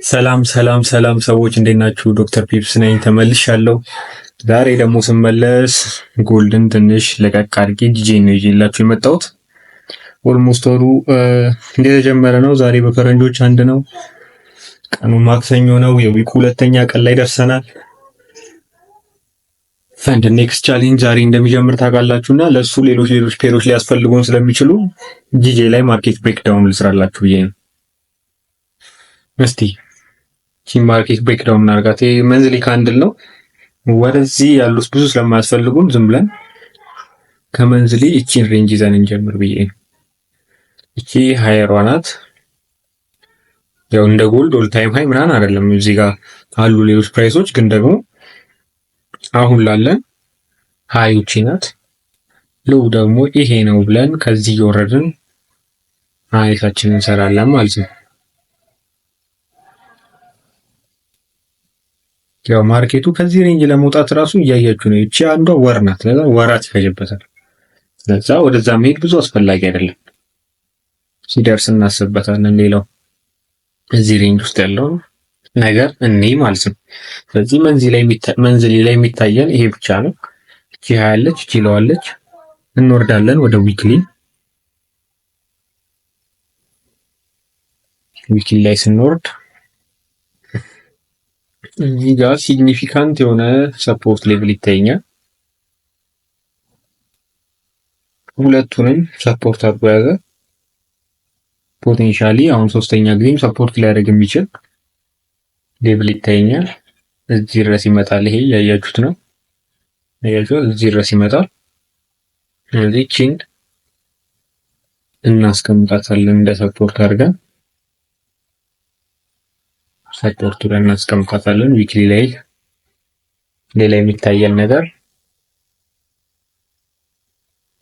ሰላም ሰላም ሰላም ሰዎች እንዴት ናችሁ? ዶክተር ፒፕስ ነኝ ተመልሻለሁ። ዛሬ ደግሞ ስመለስ ጎልድን ትንሽ ለቀቅ አድርጌ ዲጄ ነው ይዤላችሁ የመጣሁት። ኦልሞስት ወሩ እንደተጀመረ ነው። ዛሬ በፈረንጆች አንድ ነው፣ ቀኑ ማክሰኞ ነው። የዊኩ ሁለተኛ ቀን ላይ ደርሰናል። ፈንድ ኔክስት ቻሌንጅ ዛሬ እንደሚጀምር ታውቃላችሁና ለሱ ሌሎች ፔሮች ሊያስፈልጉን ስለሚችሉ ዲጄ ላይ ማርኬት ብሬክዳውን ልስራላችሁ ብዬ ነው። እስቲ ማርኬት ብሬክዳውን እናርጋት። መንዝሊ ካንድል ነው። ወደዚህ ያሉት ብዙ ስለማያስፈልጉን ዝም ብለን ከመንዝሊ እቺን ሬንጅ ይዘን እንጀምር ብዬ ነው። እቺ ሃየሯ ናት። ያው እንደ ጎልድ ኦል ታይም ሃይ ምናምን አይደለም። እዚህ ጋር አሉ ሌሎች ፕራይሶች፣ ግን ደግሞ አሁን ላለን ሃይ እቺ ናት። ሎው ደግሞ ይሄ ነው ብለን ከዚህ እየወረድን ሃይታችንን እንሰራለን ማለት ነው። ያው ማርኬቱ ከዚህ ሬንጅ ለመውጣት ራሱ እያያችሁ ነው። እቺ አንዷ ወር ናት፣ ለዛ ወራት ይፈጅበታል። ለዛ ወደዛ መሄድ ብዙ አስፈላጊ አይደለም። ሲደርስ እናስብበታለን። ሌላው እዚህ ሬንጅ ውስጥ ያለው ነገር እኔ ማለት ነው። ስለዚህ መንዝሊ ላይ የሚታየን ይሄ ብቻ ነው። እቺ ያለች እቺ ለዋለች። እንወርዳለን ወደ ዊክሊ ላይ ስንወርድ እዚህ ጋር ሲግኒፊካንት የሆነ ሰፖርት ሌቭል ይታየኛል። ሁለቱንም ሰፖርት አድርጎ ያዘ። ፖቴንሻሊ አሁን ሶስተኛ ጊዜም ሰፖርት ሊያደርግ የሚችል ሌቭል ይታየኛል። እዚህ ድረስ ይመጣል። ይሄ ያያችሁት ነው። ያያችሁት እዚህ ድረስ ይመጣል። ስለዚህ ቺን እናስቀምጣታለን እንደ ሰፖርት አድርገን ሰፖርቱ ላይ እናስቀምጣታለን። ዊክሊ ላይ ሌላ የሚታየን ነገር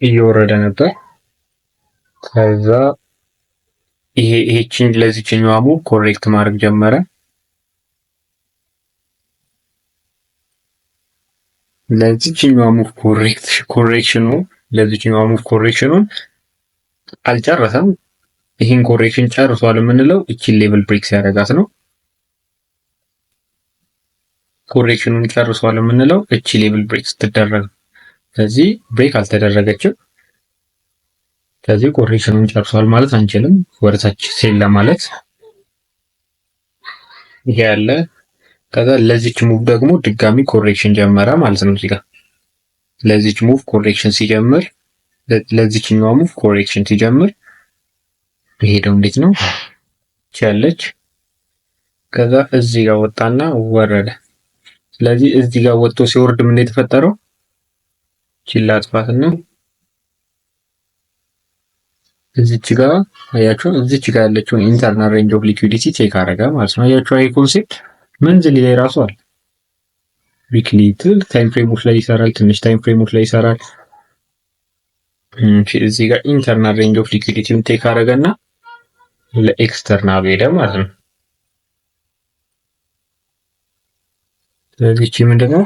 እየወረደ ነበር። ከዛ ይሄችን ለዚህኛዋ ሙቭ ኮሬክት ማድረግ ጀመረ። ለዚህኛዋ ሙቭ ኮሬክሽኑን አልጨረሰም። ይሄን ኮሬክሽን ጨርሷል የምንለው እቺን ሌቭል ብሬክ ሲያደርጋት ነው። ኮሬክሽኑን ጨርሷል የምንለው እቺ ሌቭል ብሬክ ስትደረግ። ስለዚህ ብሬክ አልተደረገችም። ስለዚህ ኮሬክሽኑን ጨርሷል ማለት አንችልም። ወደታች ሴል ለማለት ይሄ ያለ። ከዛ ለዚች ሙቭ ደግሞ ድጋሚ ኮሬክሽን ጀመረ ማለት ነው። እዚህ ጋር ለዚች ሙቭ ኮሬክሽን ሲጀምር፣ ለዚችኛዋ ሙቭ ኮሬክሽን ሲጀምር ይሄደው እንዴት ነው ያለች። ከዛ እዚህ ጋር ወጣና ወረደ። ስለዚህ እዚህ ጋር ወጥቶ ሲወርድ ምን የተፈጠረው? ቺላ አጥፋትና እዚች ጋር አያችሁ፣ እዚች ጋር ያለችውን ኢንተርናል ሬንጅ ኦፍ ሊኩዊዲቲ ቼክ አረጋ ማለት ነው። አያችሁ፣ ይሄ ኮንሴፕት መንዝሊ ላይ ራሱ አለ። ዊክሊ ታይም ፍሬሞች ላይ ይሰራል፣ ትንሽ ታይም ፍሬሞች ላይ ይሰራል። እዚህ ጋር ኢንተርናል ሬንጅ ኦፍ ሊኩዊዲቲውን ቼክ አረጋና ለኤክስተርናል ሄደ ማለት ነው። ስለዚህ እቺ ምንድነው?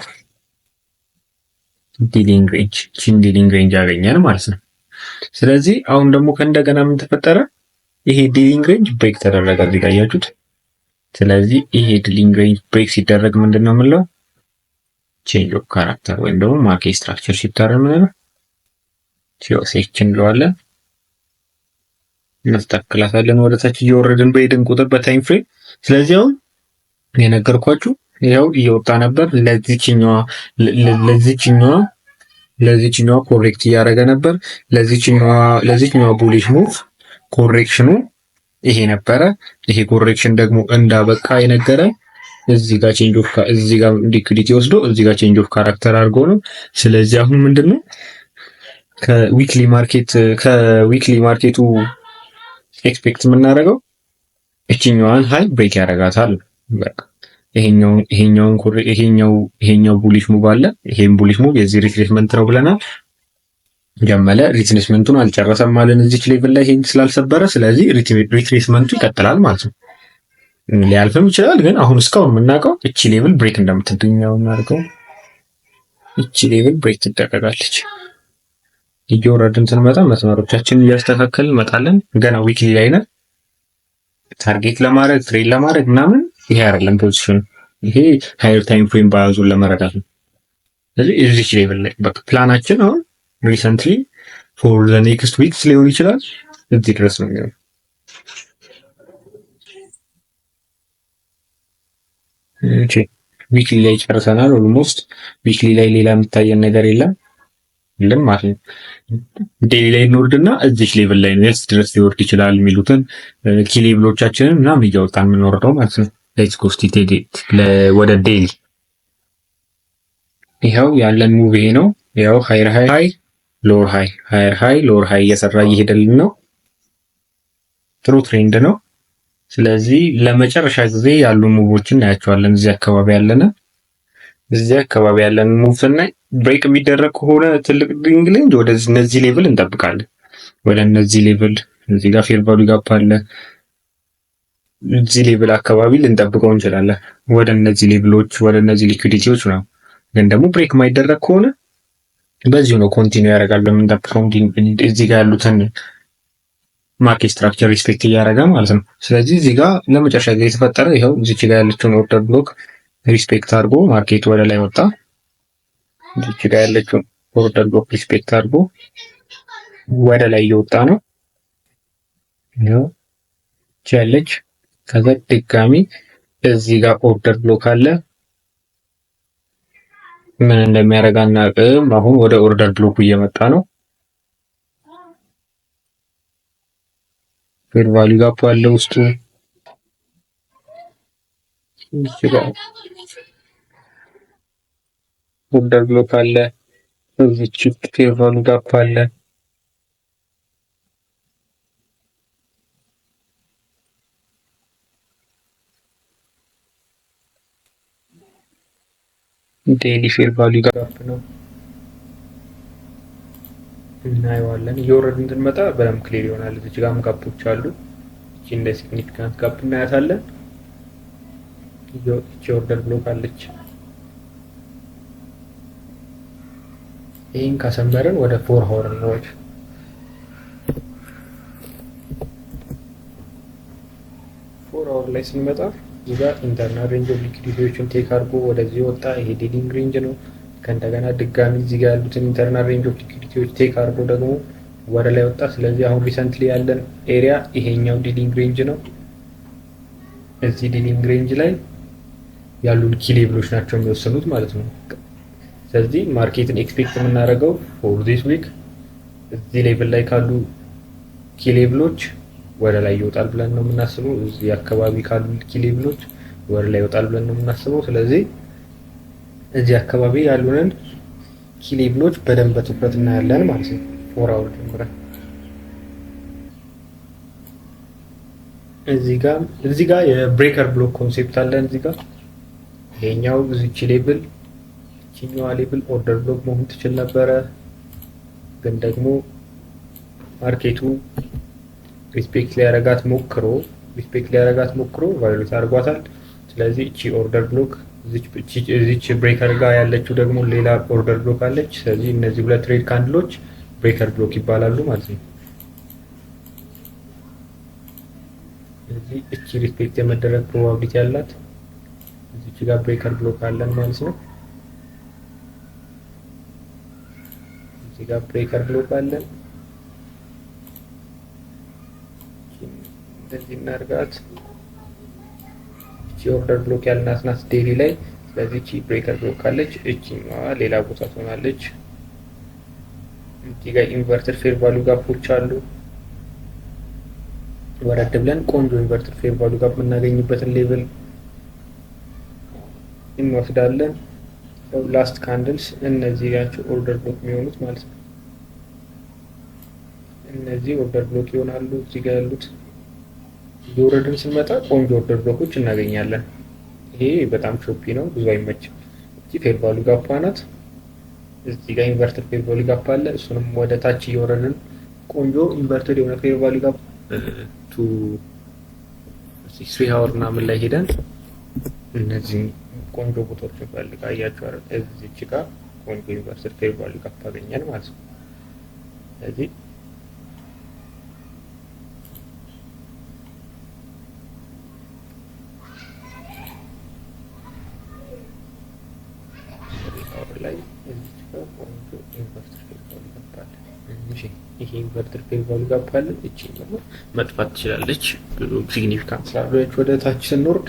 ዲሊንግ ሬንጅ አገኘን ማለት ነው። ስለዚህ አሁን ደግሞ ከእንደገና ምን ተፈጠረ? ይሄ ዲሊንግ ሬንጅ ብሬክ ተደረገ። እዚህ ጋር ያያችሁት። ስለዚህ ይሄ ዲሊንግ ሬንጅ ብሬክ ሲደረግ ምንድነው የምንለው? ቼንጅ ኦፍ ካራክተር ወይም ደግሞ ማርኬት ስትራክቸር ሲታረ ምንለው? ሴክሽን እንለዋለን። እናስተካክላታለን ወደታች እየወረድን በሄድን ቁጥር በታይም ፍሬም። ስለዚህ አሁን የነገርኳችሁ ይኸው እየወጣ ነበር። ለዚህኛዋ ኮሬክት እያደረገ ነበር። ለዚህኛዋ ቡሊሽ ሙቭ ኮሬክሽኑ ይሄ ነበረ። ይሄ ኮሬክሽን ደግሞ እንዳበቃ የነገረን እዚህ ጋር ሊኩዊዲቲ ወስዶ እዚህ ጋር ቼንጅ ኦፍ ካራክተር አድርጎ ነው። ስለዚህ አሁን ምንድነው ከዊክሊ ማርኬቱ ኤክስፔክት የምናደርገው እቺኛዋን ሃይ ብሬክ ያደርጋታል። በቃ ይሄኛው ቡሊሽ ሙቭ አለ። ይሄን ቡሊሽ ሙቭ የዚህ ሪትሬስመንት ነው ብለናል። ጀመለ ሪትሬስመንቱን አልጨረሰም ማለት እዚች ሌቭል ላይ ይሄን ስላልሰበረ፣ ስለዚህ ሪትሬስመንቱ ይቀጥላል ማለት ነው። ሊያልፍም ይችላል፣ ግን አሁን እስካሁን የምናውቀው እቺ ሌቭል ብሬክ እንደምትደኛው እናድርገው። እቺ ሌቭል ብሬክ ትደረጋለች። እየወረድን ስንመጣ መስመሮቻችንን እያስተካከልን እንመጣለን። ገና ዊክሊ ላይ ነን። ታርጌት ለማድረግ ትሬድ ለማድረግ ምናምን ይሄ አይደለም ፖዚሽን። ይሄ ሃየር ታይም ፍሬም ባያዙን ለመረዳት ነው። ስለዚህ እዚች ሌቭል ላይ በቃ ፕላናችን አሁን ሪሰንትሊ ፎር ዘ ኔክስት ዊክስ ሊሆን ይችላል እዚህ ድረስ ነው የሚሆነው። እሺ ዊክሊ ላይ ጨርሰናል። ኦልሞስት ዊክሊ ላይ ሌላ የሚታየን ነገር የለም ማለት ነው። ዴሊ ላይ እንወርድና እዚች ሌቭል ላይ ነው ድረስ ሊወርድ ይችላል የሚሉትን ኪ ሌቭሎቻችንን ምናምን እያወጣን የምንወርደው ማለት ነው። ሌትስ ጎ ወደ ዴሊ። ይኸው ያለን ሙቭ ይሄ ነው። ያው ሃየር ሃይ ሎወር ሃይ ሃየር ሃይ ሎወር ሃይ እየሰራ እየሄደልን ነው። ጥሩ ትሬንድ ነው። ስለዚህ ለመጨረሻ ጊዜ ያሉ ሙቮችን እናያቸዋለን። እዚህ አካባቢ ያለን ሙቭ ስናይ ብሬክ የሚደረግ ከሆነ ትልቅ ሪንግ ወደ እነዚህ ሌቭል እንጠብቃለን። ወደ እነዚህ ሌቭል እዚህ ጋር ፌር ቫልዩ ጋፕ አለ። እዚህ ሌቭል አካባቢ ልንጠብቀው እንችላለን። ወደ እነዚህ ሌቭሎች ወደ እነዚህ ሊኩዊዲቲዎች ነው። ግን ደግሞ ብሬክ የማይደረግ ከሆነ በዚሁ ነው ኮንቲኒው ያደርጋል በምንጠብቀው እዚህ ጋር ያሉትን ማርኬት ስትራክቸር ሪስፔክት እያደረገ ማለት ነው። ስለዚህ እዚህ ጋር ለመጨረሻ ጊዜ የተፈጠረ ይኸው እዚች ጋር ያለችውን ኦርደር ብሎክ ሪስፔክት አድርጎ ማርኬቱ ወደ ላይ ወጣ። እዚች ጋር ያለችውን ኦርደር ብሎክ ሪስፔክት አድርጎ ወደ ላይ እየወጣ ነው። ይኸው ያለች ከዛ ድጋሚ እዚህ ጋር ኦርደር ብሎክ አለ። ምን እንደሚያደርግ አናውቅም። አሁን ወደ ኦርደር ብሎኩ እየመጣ ነው። ፌር ቫልዩ ጋፕ አለ ውስጡ። ኦርደር ብሎክ አለ። እዚች ፌር ቫልዩ ጋፕ አለ። ዴይሊ ፌር ቫልዩ ጋፕ ነው እናየዋለን። እየወረድን እንድንመጣ በደንብ ክሊር ይሆናል። እዚህ ጋርም ጋፖች አሉ። እቺ እንደ ሲግኒፊካንት ጋፕ እናያታለን። እቺ ኦርደር ብሎክ አለች። ይህን ካሰመርን ወደ 4 ሀወር እንወርድ። 4 ሀወር ላይ ስንመጣ እዚህ ጋር ኢንተርናል ሬንጅ ኦፍ ሊኩዊዲቲዎችን ቴክ አድርጎ ወደዚህ ወጣ። ይሄ ዲሊንግ ሬንጅ ነው። ከእንደገና ድጋሚ እዚህ ጋር ያሉትን ኢንተርናል ሬንጅ ኦፍ ሊኩዊዲቲዎች ቴክ አድርጎ ደግሞ ወደ ላይ ወጣ። ስለዚህ አሁን ሪሰንትሊ ያለን ኤሪያ ይሄኛው ዲሊንግ ሬንጅ ነው። እዚህ ዲሊንግ ሬንጅ ላይ ያሉን ኪ ሌቭሎች ናቸው የሚወሰኑት ማለት ነው። ስለዚህ ማርኬትን ኤክስፔክት የምናደርገው ፎር ዚስ ዊክ እዚህ ሌቭል ላይ ካሉ ኪ ሌቭሎች ወደ ላይ ይወጣል ብለን ነው የምናስበው። እዚህ አካባቢ ካሉ ኪ ሌቭሎች ወደ ላይ ይወጣል ብለን ነው የምናስበው። ስለዚህ እዚህ አካባቢ ያሉንን ኪ ሌቭሎች በደንብ በትኩረት እናያለን ማለት ነው። 4 ሀወር ጀምረን እዚህ ጋር የብሬከር ብሎክ ኮንሴፕት አለን። እዚህ ጋር ይሄኛው እዚች ሌቭል እቺኛዋ ሌቭል ኦርደር ብሎክ መሆን ትችል ነበረ፣ ግን ደግሞ ማርኬቱ ሪስፔክት ሊያረጋት ሞክሮ ቫዮሌት አድርጓታል። ስለዚህ እቺ ኦርደር ብሎክ እዚች ብሬከር ጋር ያለችው ደግሞ ሌላ ኦርደር ብሎክ አለች። ስለዚህ እነዚህ ሁለት ሬድ ካንድሎች ብሬከር ብሎክ ይባላሉ ማለት ነው። ስለዚህ እቺ ሪስፔክት የመደረግ ፕሮባቢሊቲ ያላት እዚች ጋር ብሬከር ብሎክ አለን ማለት ነው። እዚህ ጋር ብሬከር ብሎክ አለን። እንደዚህ እናርጋት። እቺ ኦርደር ብሎክ ያልናት ናት ዴሊ ላይ። ስለዚህ እቺ ብሬከር ብሎክ ካለች እቺኛዋ ሌላ ቦታ ትሆናለች። እዚህ ጋር ኢንቨርተር ፌር ቫልዩ ጋፖች አሉ። ወረድ ብለን ቆንጆ ኢንቨርተር ፌር ቫልዩ ጋፕ የምናገኝበትን ሌቭል እንወስዳለን። ላስት ካንድልስ እነዚህ ያቸው ኦርደር ብሎክ የሚሆኑት ማለት ነው። እነዚህ ኦርደር ብሎክ ይሆናሉ። እዚህ ጋር ያሉት እየወረድን ስንመጣ ቆንጆ ኦርደር ብሎኮች እናገኛለን። ይሄ በጣም ሾፒ ነው፣ ብዙ አይመችም። እቺ ፌር ቫልዩ ጋፕ ናት። እዚህ ጋር ኢንቨርተር ፌር ቫልዩ ጋፕ አለ። እሱንም ወደ ታች እየወረድን ቆንጆ ኢንቨርተር የሆነ ፌር ቫልዩ ጋፕ ቱ 3 ሀወር ምናምን ላይ ሄደን እነዚህ ቆንጆ ቦታዎች እንፈልጋ አያችሁ አይደል? እዚች ጋር ቆንጆ ኢንቨርተር ፌር ቫልዩ ጋፕ አገኘን ማለት ነው። ስለዚህ ላይ እዚህ ጋር ቆንጆ ኢንቨርተር ፌር ቫልዩ ጋፕ አለ። እሺ ይሄ ኢንቨርተር ፌር ቫልዩ ጋፕ አለ። እቺ ደግሞ መጥፋት ትችላለች ብዙ ሲግኒፊካንት ስላልሆነች ወደ ታች ስንወርድ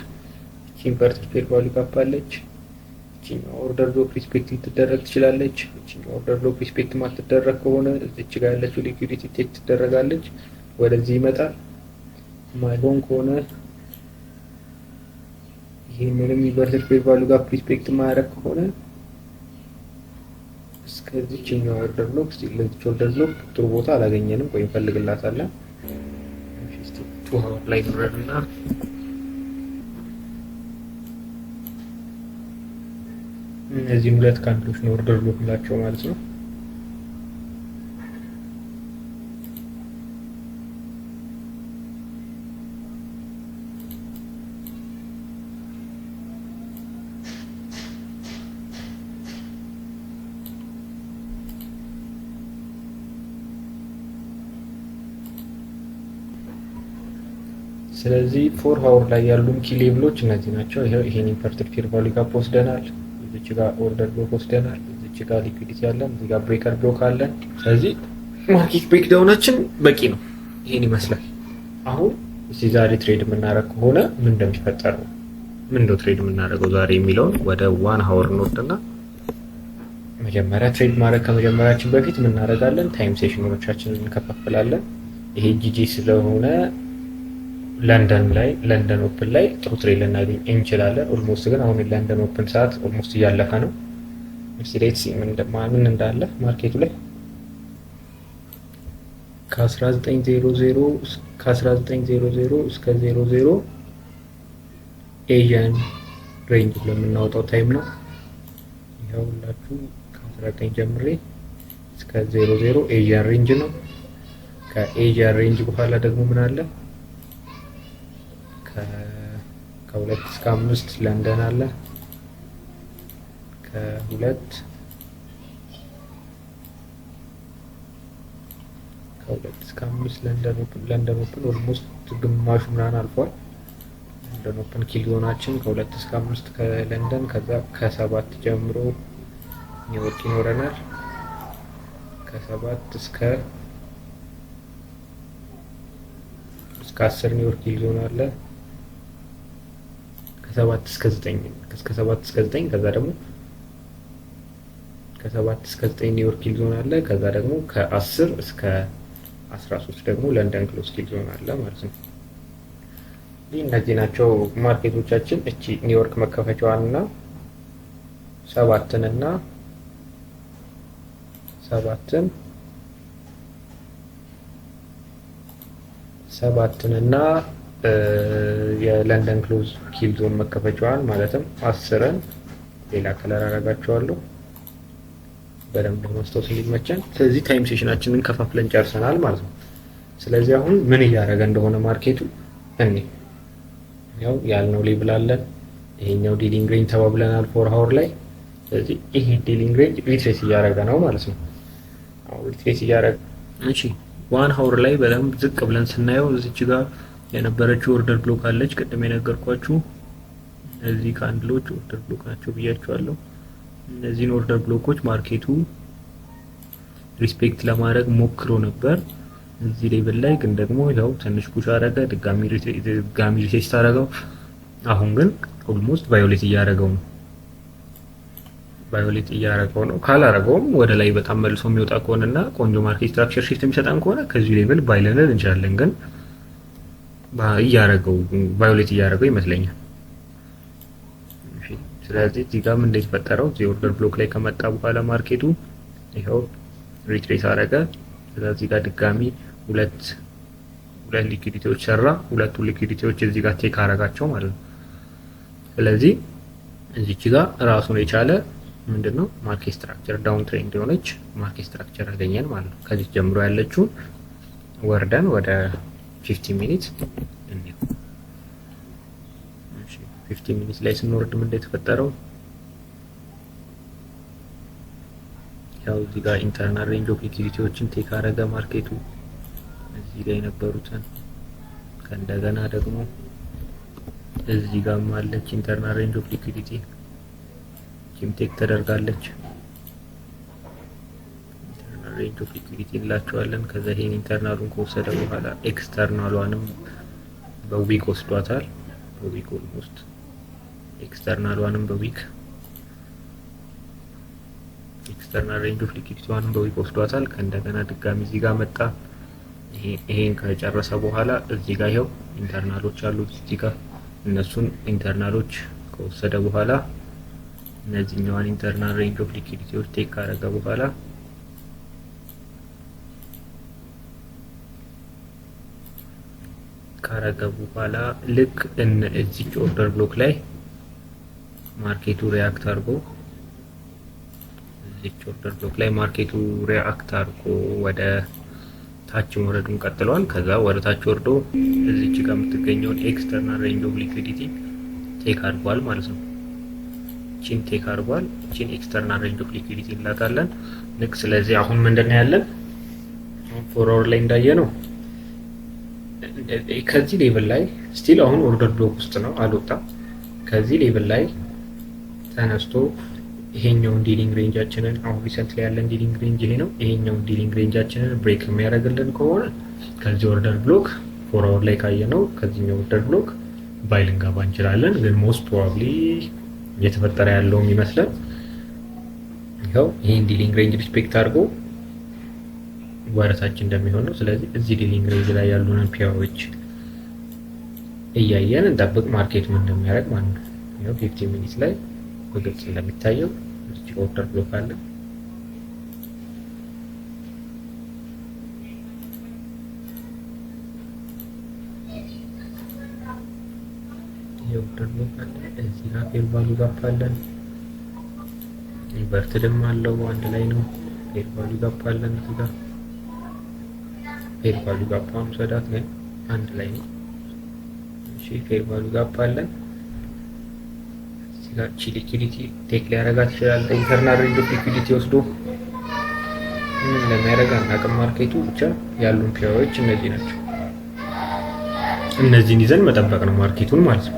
እቺ ኢንቨርተር ፌር ቫልዩ ጋፕ አለች። እቺኛው ኦርደር ብሎክ ሪስፔክት ልትደረግ ትችላለች። እቺኛው ኦርደር ብሎክ ሪስፔክት ማትደረግ ከሆነ እዚች ጋር ያለችው ሊኩዊዲቲ ቴክ ትደረጋለች፣ ወደዚህ ይመጣል። ማይሆን ከሆነ ይሄንንም ኢንቨርተር ፌር ቫልዩ ጋፕ ሪስፔክት ማያደርግ ከሆነ እስከዚህኛው ኦርደር ብሎክ ለዚች ኦርደር ብሎክ ጥሩ ቦታ አላገኘንም፣ ቆይ እንፈልግላታለን። እሺ 2 ሃወር ላይ እንረድና እነዚህ ሁለት ካንድሎች ነው ኦርደር ብሎክ ላቸው ማለት ነው። ስለዚህ 4 ሃወር ላይ ያሉን ኪ ሌቭሎች እነዚህ ናቸው። ይሄን ኢንቨርተር ፌር ቫልዩ ጋፕ ወስደናል፣ እዚች ጋር ኦርደር ብሎክ ወስደናል፣ እዚች ጋር ሊኩዊዲቲ አለን፣ እዚህ ጋር ብሬከር ብሎክ አለን። ስለዚህ ማርኬት ብሬክዳውናችን በቂ ነው። ይሄን ይመስላል። አሁን እዚህ ዛሬ ትሬድ የምናደርግ ከሆነ ምን እንደሚፈጠር ነው ምን እንደው ትሬድ የምናደርገው ዛሬ የሚለውን ወደ 1 ሃወር እንወርድና መጀመሪያ ትሬድ ማድረግ ከመጀመራችን በፊት ምን እናደርጋለን? ታይም ሴሽኖቻችንን እንከፋፍላለን። ይሄ ጂጂ ስለሆነ ለንደን ኦፕን ላይ ጥሩ ትሬድ ልናገኝ እንችላለን። ኦልሞስት ግን አሁን ለንደን ኦፕን ሰዓት ኦልሞስት እያለፈ ነው። ሌትስ ሲ ምን እንዳለ ማርኬቱ ላይ ከ1900 እስከ 00 ኤዥያን ሬንጅ ለምናወጣው ታይም ነው። ይሄው ሁላችሁ ከ19 ጀምሬ እስከ 00 ኤዥያን ሬንጅ ነው። ከኤዥያን ሬንጅ በኋላ ደግሞ ምን አለ? ከ2 እስከ 5 ለንደን አለ። ከ2 እስከ 5 ለንደን ኦፕን ኦልሞስት ግማሹ ምናምን አልፏል። ለንደን ኦፕን ኪል ዞናችን ከ2 እስከ 5 ከለንደን፣ ከዛ ከ7 ጀምሮ ኒውዮርክ ይኖረናል። ከ7 እስከ 10 ኒውዮርክ ኪል ዞን አለ። ከ7 እስከ 9 ከዛ ደግሞ ከ7 እስከ 9 ኒውዮርክ ኪል ዞን አለ። ከዛ ደግሞ ከ10 እስከ 13 ደግሞ ለንደን ክሎዝ ኪል ዞን አለ ማለት ነው። እነዚህ ናቸው ማርኬቶቻችን። እቺ ኒውዮርክ መከፈቻዋን እና ሰባትን እና የለንደን ክሎዝ ኪል ዞን መከፈቻዋን ማለትም 10ን ሌላ ከለር አደርጋቸዋለሁ በደንብ ማስተዋወስ እንዲመቸን። ስለዚህ ታይም ሴሽናችንን ከፋፍለን ጨርሰናል ማለት ነው። ስለዚህ አሁን ምን እያደረገ እንደሆነ ማርኬቱ ያው ያልነው ሌቭል አለን። ይሄኛው ዲሊንግ ሬንጅ ተባብለናል 4 ሃወር ላይ። ስለዚህ ይሄ ዲሊንግ ሬንጅ ሪትሬስ እያደረገ ነው ማለት ነው። አሁን ሪትሬስ እያደረገ እሺ 1 ሃወር ላይ በደንብ ዝቅ ብለን ስናየው እዚች ጋር የነበረችው ኦርደር ብሎክ አለች። ቅድም የነገርኳችሁ እዚህ ካንድሎች ኦርደር ብሎክ ናቸው ብያችኋለሁ። እነዚህን ኦርደር ብሎኮች ማርኬቱ ሪስፔክት ለማድረግ ሞክሮ ነበር እዚህ ሌቭል ላይ፣ ግን ደግሞ ያው ትንሽ ፑሽ አደረገ፣ ድጋሚ ሪቴስት አደረገው። አሁን ግን ኦልሞስት ቫዮሌት እያደረገው ነው። ካላረገውም ወደ ላይ በጣም መልሶ የሚወጣ ከሆነና ቆንጆ ማርኬት ስትራክቸር ሺፍት የሚሰጣን ከሆነ ከዚህ ሌቭል ባይ ልንል እንችላለን። ግን ቫዮሌት እያደረገው ይመስለኛል። ስለዚህ እዚህ ጋር ምን እንደተፈጠረው እዚህ ኦርደር ብሎክ ላይ ከመጣ በኋላ ማርኬቱ ይሄው ሪትሬስ አደረገ። ስለዚህ ጋር ድጋሚ ሁለት ሊኩዊዲቲዎች ሰራ። ሁለቱ ሊኩዊዲቲዎች እዚህ ጋር ቴክ አረጋቸው ማለት ነው። ስለዚህ እዚች ጋር ራሱን የቻለ ምንድነው ማርኬት ስትራክቸር ዳውን ትሬንድ የሆነች ማርኬት ስትራክቸር አገኘን ማለት ነው። ከዚህ ጀምሮ ያለችውን ወርደን ወደ 15 ሚኒት እንዴ 15 ሚኒት ላይ ስንወርድ ምን እንደተፈጠረው ያው እዚህ ጋር ኢንተርናል ሬንጅ ኦፍ ሊኩዊዲቲዎችን ቴክ አረገ ማርኬቱ እዚህ ላይ የነበሩትን። ከእንደገና ደግሞ እዚህ ጋር ማለች ኢንተርናል ሬንጅ ኦፍ ሊኩዊዲቲ ቴክ ተደርጋለች። ሬንጅ ኦፍ ሊኩዊዲቲ እንላቸዋለን። ከዛ ይሄን ኢንተርናሉን ከወሰደ በኋላ ኤክስተርናሏንም በዊክ ወስዷታል። በዊክ ኦልሞስት ኤክስተርናሏንም በዊክ ኤክስተርናል ሬንጅ ኦፍ ሊኩዊዲቲዋንም በዊክ ወስዷታል። ከእንደገና ድጋሚ እዚህ ጋር መጣ። ይሄን ከጨረሰ በኋላ እዚህ ጋር ይሄው ኢንተርናሎች አሉት እዚህ ጋር እነሱን ኢንተርናሎች ከወሰደ በኋላ እነዚህኛዋን ኢንተርናል ሬንጅ ኦፍ ሊኩዊዲቲዎች ቴክ ካረገ በኋላ ልክ እዚህ ኦርደር ብሎክ ላይ ማርኬቱ ሪያክት አድርጎ ወደ ታች መውረዱን ቀጥሏል። ከዛ ወደ ታች ወርዶ እዚች ጋር የምትገኘውን ኤክስተርናል ሬንጅ ኦፍ ሊኩዊዲቲ ቴክ አድርጓል ማለት ነው። ቺን ቴክ አድርጓል። ቺን ኤክስተርናል ሬንጅ ኦፍ ሊኩዊዲቲ እንላታለን። ልክ ስለዚህ አሁን ምንድነው ያለን ፎርወርድ ላይ እንዳየነው ከዚህ ሌቭል ላይ ስቲል አሁን ኦርደር ብሎክ ውስጥ ነው አልወጣም። ከዚህ ሌቭል ላይ ተነስቶ ይሄኛውን ዲሊንግ ሬንጃችንን አሁን ሪሰንት ላይ ያለን ዲሊንግ ሬንጅ ይሄ ነው። ይሄኛውን ዲሊንግ ሬንጃችንን ብሬክ የሚያደርግልን ከሆነ ከዚህ ኦርደር ብሎክ ፎርወርድ ላይ ካየነው ከዚህኛው ኦርደር ብሎክ ባይ ልንገባ እንችላለን። ግን ሞስት ፕሮባብሊ እየተፈጠረ ያለው የሚመስለን ይኸው ይሄን ዲሊንግ ሬንጅ ሪስፔክት አድርጎ ወረታች እንደሚሆን ነው። ስለዚህ እዚህ ዲሊንግ ሬንጅ ላይ ያሉንን ፒያዎች እያየን እንጠብቅ ማርኬት ምን እንደሚያደርግ ማለት ነው። ይኸው 15 ሚኒት ላይ በግልጽ እንደሚታየው እዚህ ኦርደር ብሎክ አለ። የኦርደር ብሎክ አለ። እዚህ ጋር ፌር ቫልዩ ጋፕ አለን። ኢንቨርትድም አለው አንድ ላይ ነው። ፌር ቫልዩ ጋፕ አለን። እዚህ ጋር ፌር ቫልዩ ጋፕ ሰዳት ላይ አንድ ላይ ነው። እሺ ፌር ቫልዩ ጋፕ አለን። ሊኩዊዲቲ ቴክ ሊያረጋት ይችላል። ኢንተርናል ሬንጅ ኦፍ ሊኩዊዲቲ ወስዶ ምን ለሚያረጋ አናውቅም። ማርኬቱ ብቻ ያሉን ፒያዎች እነዚህ ናቸው። እነዚህን ይዘን መጠበቅ ነው ማርኬቱን ማለት ነው።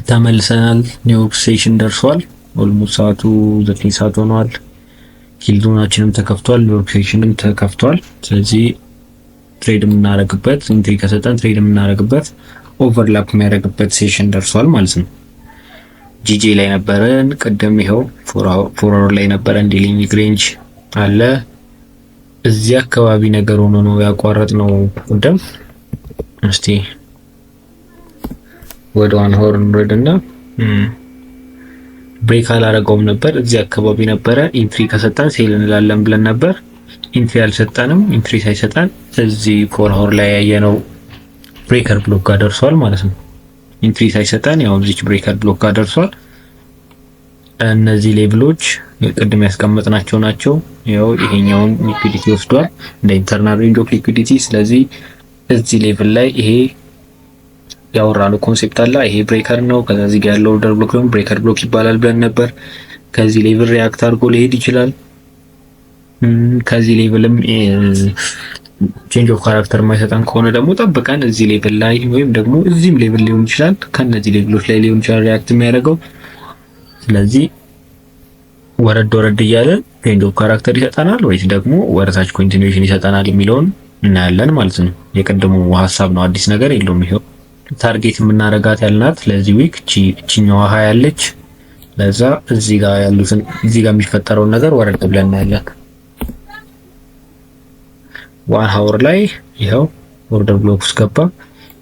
ተመልሰናል። ኒውዮርክ ሴሽን ደርሷል። ኦልሞስት ሰዓቱ 9 ሰዓት ሆኗል። ሂልዞናችንም ተከፍቷል። ኒውዮርክ ሴሽንም ተከፍቷል። ስለዚህ ትሬድ የምናረግበት ኢንትሪ ከሰጠን ትሬድ የምናረግበት ኦቨርላፕ የሚያደርግበት ሴሽን ደርሷል ማለት ነው። ጂጂ ላይ ነበረን ቅድም። ይኸው ፎርወርድ ላይ ነበረን። ዲሊንግ ሬንጅ አለ እዚህ አካባቢ ነገር ሆኖ ነው ያቋረጥነው ቅድም። እስቲ ወደ ዋን ሆር እንረድና ብሬክ አላረገውም ነበር። እዚህ አካባቢ ነበረ። ኢንትሪ ከሰጠን ሴል እንላለን ብለን ነበር። ኢንትሪ አልሰጠንም። ኢንትሪ ሳይሰጠን እዚህ ፎርወርድ ላይ ያየነው ብሬከር ብሎክ ጋር ደርሷል ማለት ነው። ኢንትሪ ሳይሰጠን ያው እዚህ ብሬከር ብሎክ ጋር ደርሷል። እነዚህ ሌቭሎች ቅድም ያስቀመጥናቸው ናቸው። ያው ይሄኛውን ሊኩዊዲቲ ወስዷል እንደ ኢንተርናል ሬንጅ ኦፍ ሊኩዊዲቲ። ስለዚህ እዚህ ሌቭል ላይ ይሄ ያወራነው ኮንሴፕት አለ። ይሄ ብሬከር ነው። ከዛ እዚህ ጋር ያለው ኦርደር ብሎክ ነው ብሬከር ብሎክ ይባላል ብለን ነበር። ከዚህ ሌቭል ሪያክት አድርጎ ሊሄድ ይችላል። ከዚህ ሌቭልም ቼንጅ ኦፍ ካራክተር የማይሰጠን ከሆነ ደግሞ ጠብቀን እዚህ ሌቭል ላይ ወይም ደግሞ እዚህም ሌቭል ሊሆን ይችላል ከነዚህ ሌቭሎች ላይ ሊሆን ይችላል ሪያክት የሚያደርገው። ስለዚህ ወረድ እያለ ቼንጅ ኦፍ ካራክተር ይሰጠናል ወይስ ደግሞ ወረታች ኮንቲኒዩዌሽን ይሰጠናል የሚለውን እናያለን ማለት ነው። የቀደሙ ሐሳብ ነው፣ አዲስ ነገር የለውም። ይሄው ታርጌት የምናረጋት ያልናት ለዚህ ዊክ ቺኛዋ 20 ያለች። ለዛ እዚህ ጋር ያሉትን እዚህ ጋር የሚፈጠረውን ነገር ወረድ ብለን እናያለን። ዋን ሀወር ላይ ይኸው ኦርደር ብሎክ ውስጥ ገባ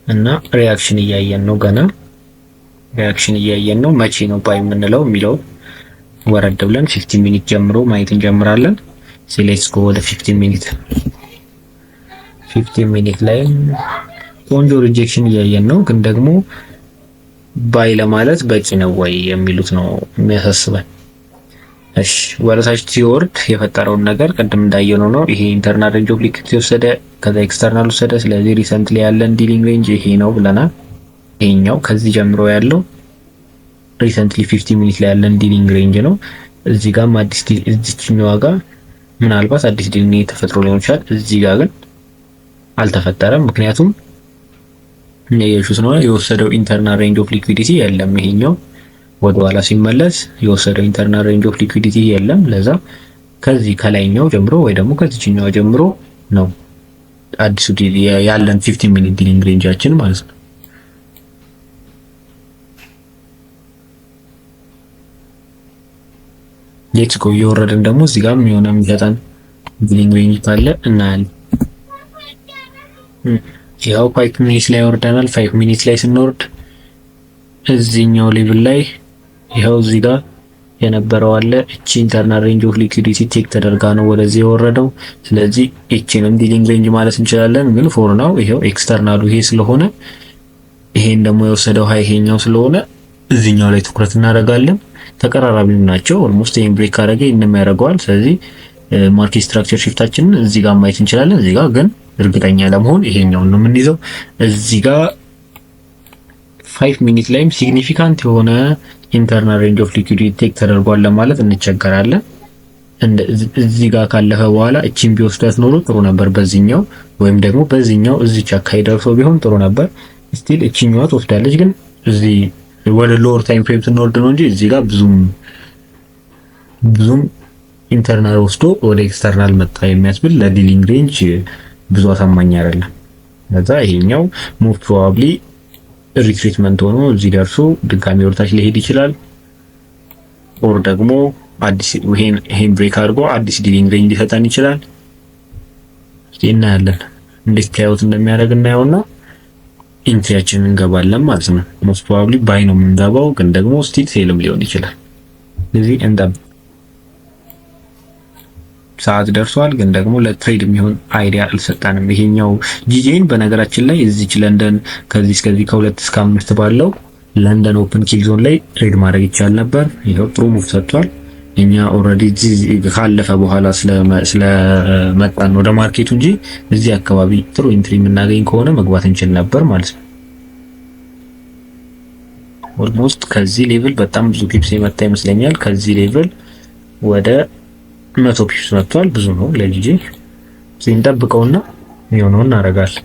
እና ሪያክሽን እያየን ነው። ገና ሪያክሽን እያየን ነው። መቼ ነው ባይ የምንለው የሚለው ወረድ ብለን 15 ሚኒት ጀምሮ ማየት እንጀምራለን። ሌትስ ጎ ወደ 15 ሚኒት ላይ ቆንጆ ሪጀክሽን እያየን ነው። ግን ደግሞ ባይ ለማለት በቂ ነው ወይ የሚሉት ነው የሚያሳስበን። እሺ ወረታች ሲወርድ የፈጠረውን ነገር ቅድም እንዳየነው ነው። ይሄ ኢንተርናል ሬንጅ ኦፍ ሊኩዊዲቲ ወሰደ፣ ከዛ ኤክስተርናል ወሰደ። ስለዚህ ሪሰንትሊ ያለን ዲሊንግ ሬንጅ ይሄ ነው ብለናል። ይሄኛው ከዚህ ጀምሮ ያለው ሪሰንትሊ 15 ሚኒት ላይ ያለን ዲሊንግ ሬንጅ ነው። እዚህ ጋርም አዲስ ዲል እዚህኛው ጋር ምናልባት አዲስ ዲሊንግ ተፈጥሮ ሊሆን ይችላል። እዚህ ጋር ግን አልተፈጠረም። ምክንያቱም የሹስ ነው የወሰደው ኢንተርናል ሬንጅ ኦፍ ሊኩዊዲቲ የለም። ይሄኛው ወደ ኋላ ሲመለስ የወሰደው ኢንተርናል ሬንጅ ኦፍ ሊኩዊዲቲ የለም። ለዛ ከዚህ ከላይኛው ጀምሮ ወይ ደግሞ ከዚህኛው ጀምሮ ነው አዲሱ ያለን 15 ሚኒት ዲሊንግ ሬንጃችን ማለት ነው። ሌትስ ጎ እየወረድን ደግሞ እዚህ ጋር የሆነ የሚሰጠን ዲሊንግ ሬንጅ ካለ እናያለን። ያው 5 ሚኒት ላይ ወርደናል። 5 ሚኒት ላይ ስንወርድ እዚህኛው ሌቭል ላይ ይኸው እዚህ ጋር የነበረው አለ። እቺ ኢንተርናል ሬንጅ ኦፍ ሊኩዊዲቲ ቼክ ተደርጋ ነው ወደዚህ የወረደው። ስለዚህ እቺንም ዲሊንግ ሬንጅ ማለት እንችላለን። ግን ፎር ናው ይሄው ኤክስተርናሉ ይሄ ስለሆነ ይሄን ደግሞ የወሰደው ሃይ ይሄኛው ስለሆነ እዚህኛው ላይ ትኩረት እናደርጋለን። ተቀራራቢም ናቸው። ኦልሞስት ይሄን ብሬክ ካደረገ ይሄንም ያደርገዋል። ስለዚህ ማርኬት ስትራክቸር ሽፍታችንን እዚህ ጋር ማየት እንችላለን። እዚህ ጋር ግን እርግጠኛ ለመሆን ይሄኛውን ነው የምንይዘው። እዚህ ጋር 5 ሚኒት ላይም ሲግኒፊካንት የሆነ ኢንተርናል ሬንጅ ኦፍ ሊኩዊዲቲ ቴክ ተደርጓል ለማለት እንቸገራለን። እዚህ ጋር ካለፈ በኋላ እቺን ቢወስዳት ኖሮ ጥሩ ነበር በዚህኛው ወይም ደግሞ በዚህኛው እዚች አካባቢ ደርሶ ቢሆን ጥሩ ነበር። ስቲል እቺኛዋ ትወስዳለች፣ ግን እዚህ ወደ ሎወር ታይም ፍሬም ስንወርድ ነው እንጂ እዚህ ጋር ብዙም ኢንተርናል ወስዶ ወደ ኤክስተርናል መጣ የሚያስብል ለዲሊንግ ሬንጅ ብዙ አሳማኝ አይደለም። ለዛ ይሄኛው ሞስት ፕሮባብሊ ሪትሪትመንት ሆኖ እዚህ ደርሶ ድጋሚ ወርታች ሊሄድ ይችላል። ኦር ደግሞ አዲስ ይሄን ብሬክ አድርጎ አዲስ ዲሊንግ ሬንጅ ሊሰጠን ይችላል። እስቲ እናያለን እንዴት ፕሌይአውት እንደሚያደርግ እናየውና ኢንትሪያችንን እንገባለን ማለት ነው። ሞስት ፕሮባብሊ ባይ ነው የምንገባው፣ ግን ደግሞ ስቲል ሴልም ሊሆን ይችላል። ስለዚህ ሰዓት ደርሷል፣ ግን ደግሞ ለትሬድ የሚሆን አይዲያ አልሰጣንም። ይሄኛው ጂጄን በነገራችን ላይ እዚች ለንደን ከዚህ እስከዚህ ከ2 እስከ 5 ባለው ለንደን ኦፕን ኪል ዞን ላይ ትሬድ ማድረግ ይቻል ነበር። ይሄው ጥሩ ሙቭ ሰጥቷል። እኛ ኦልሬዲ ካለፈ በኋላ ስለመጣን ወደ ማርኬቱ እንጂ እዚህ አካባቢ ጥሩ ኢንትሪ የምናገኝ ከሆነ መግባት እንችል ነበር ማለት ነው። ኦልሞስት ከዚህ ሌቭል በጣም ብዙ ፒፕስ የመጣ ይመስለኛል። ከዚህ ሌቭል ወደ 100 ፒፕስ መጥቷል። ብዙ ነው ለጂጂ። ሲንጠብቀውና የሆነውን እናደርጋለን።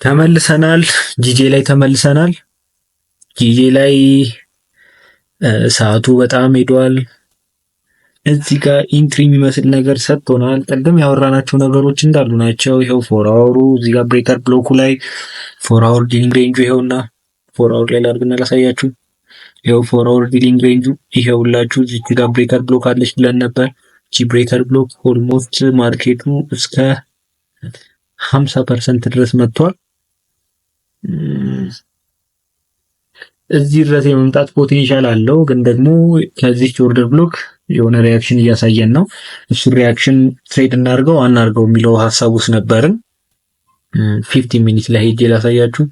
ተመልሰናል። ጂጂ ላይ ተመልሰናል። ጂጂ ላይ ሰዓቱ በጣም ሄዷል። እዚህ ጋር ኢንትሪ የሚመስል ነገር ሰጥቶናል። ቅድም ያወራናቸው ነገሮች እንዳሉ ናቸው። ይሄው ፎር አወሩ እዚህ ጋር ብሬከር ብሎኩ ላይ ፎር አወር ዲሊንግ ሬንጁ ይሄውና፣ ፎር አወር ላይ ላድርግና ላሳያችሁ። ይሄው ፎር አወር ዲሊንግ ሬንጁ ይሄውላችሁ። እዚህ ጋር ብሬከር ብሎክ አለች ብለን ነበር። እቺ ብሬከር ብሎክ ኦልሞስት ማርኬቱ እስከ 50% ድረስ መጥቷል። እዚህ ድረስ የመምጣት ፖቴንሻል አለው፣ ግን ደግሞ ከዚህ ኦርደር ብሎክ የሆነ ሪያክሽን እያሳየን ነው። እሱ ሪያክሽን ትሬድ እናድርገው አናድርገው የሚለው ሀሳብ ውስጥ ነበርን። 15 ሚኒት ላይ ሄጄ ላሳያችሁ።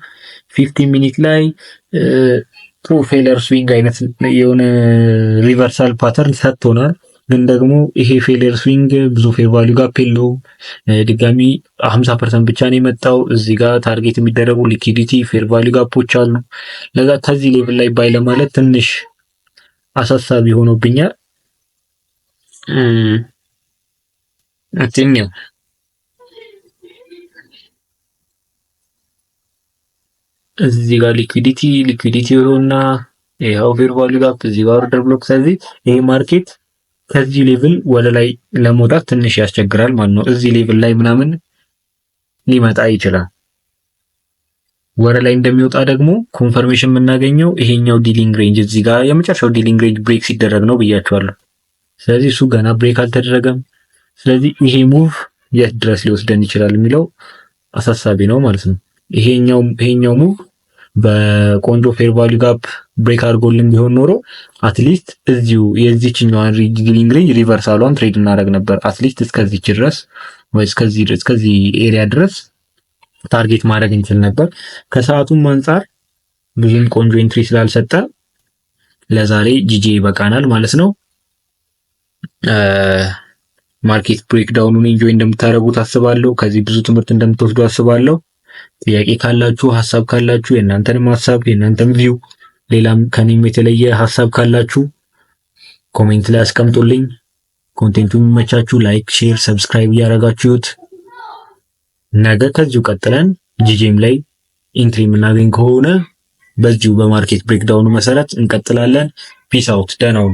15 ሚኒት ላይ ትሩ ፌለር ስዊንግ አይነት የሆነ ሪቨርሳል ፓተርን ሰጥቶናል። ግን ደግሞ ይሄ ፌለር ስዊንግ ብዙ ፌር ቫልዩ ጋፕ የለውም። ድጋሚ 50% ብቻ ነው የመጣው። እዚህ ጋር ታርጌት የሚደረጉ ሊኩዊዲቲ ፌር ቫልዩ ጋፖች አሉ። ለዛ ከዚህ ሌቭል ላይ ባይ ለማለት ትንሽ አሳሳቢ ሆኖብኛል። አትኛው እዚህ ጋር ሊኩዊዲቲ ይሆንና ይሄው ፌር ቫልዩ ጋፕ እዚህ ጋር ኦርደር ብሎክ። ስለዚህ ይሄ ማርኬት ከዚህ ሌቭል ወደ ላይ ለመውጣት ትንሽ ያስቸግራል ማለት ነው። እዚህ ሌቭል ላይ ምናምን ሊመጣ ይችላል። ወደ ላይ እንደሚወጣ ደግሞ ኮንፈርሜሽን የምናገኘው ይሄኛው ዲሊንግ ሬንጅ እዚህ ጋር የመጨረሻው ዲሊንግ ሬንጅ ብሬክ ሲደረግ ነው ብያቸዋለሁ። ስለዚህ እሱ ገና ብሬክ አልተደረገም። ስለዚህ ይሄ ሙቭ የት ድረስ ሊወስደን ይችላል የሚለው አሳሳቢ ነው ማለት ነው። ይሄኛው ሙቭ በቆንጆ ፌር ቫልዩ ጋፕ ብሬክ አድርጎልን ቢሆን ኖሮ አትሊስት እዚሁ የዚህኛዋን ዲሊንግ ሬንጅ ሪቨርሳሏን ትሬድ እናደርግ ነበር። አትሊስት እስከዚህ ድረስ ወይ እስከዚህ ኤሪያ ድረስ ታርጌት ማድረግ እንችል ነበር። ከሰዓቱም አንፃር ብዙም ቆንጆ ኢንትሪ ስላልሰጠ ለዛሬ ጂጂ ይበቃናል ማለት ነው። ማርኬት ብሬክዳውኑን ኢንጆይ እንደምታደርጉት አስባለሁ። ከዚህ ብዙ ትምህርት እንደምትወስዱ አስባለሁ። ጥያቄ ካላችሁ፣ ሀሳብ ካላችሁ፣ የእናንተንም ሀሳብ የእናንተም ቪው፣ ሌላም ከኔም የተለየ ሀሳብ ካላችሁ ኮሜንት ላይ አስቀምጡልኝ። ኮንቴንቱ የሚመቻችሁ ላይክ፣ ሼር፣ ሰብስክራይብ እያደረጋችሁት ነገ ከዚሁ ቀጥለን ጂጂም ላይ ኢንትሪ የምናገኝ ከሆነ በዚሁ በማርኬት ብሬክዳውኑ መሰረት እንቀጥላለን። ፒስ አውት። ደህና ሁኑ።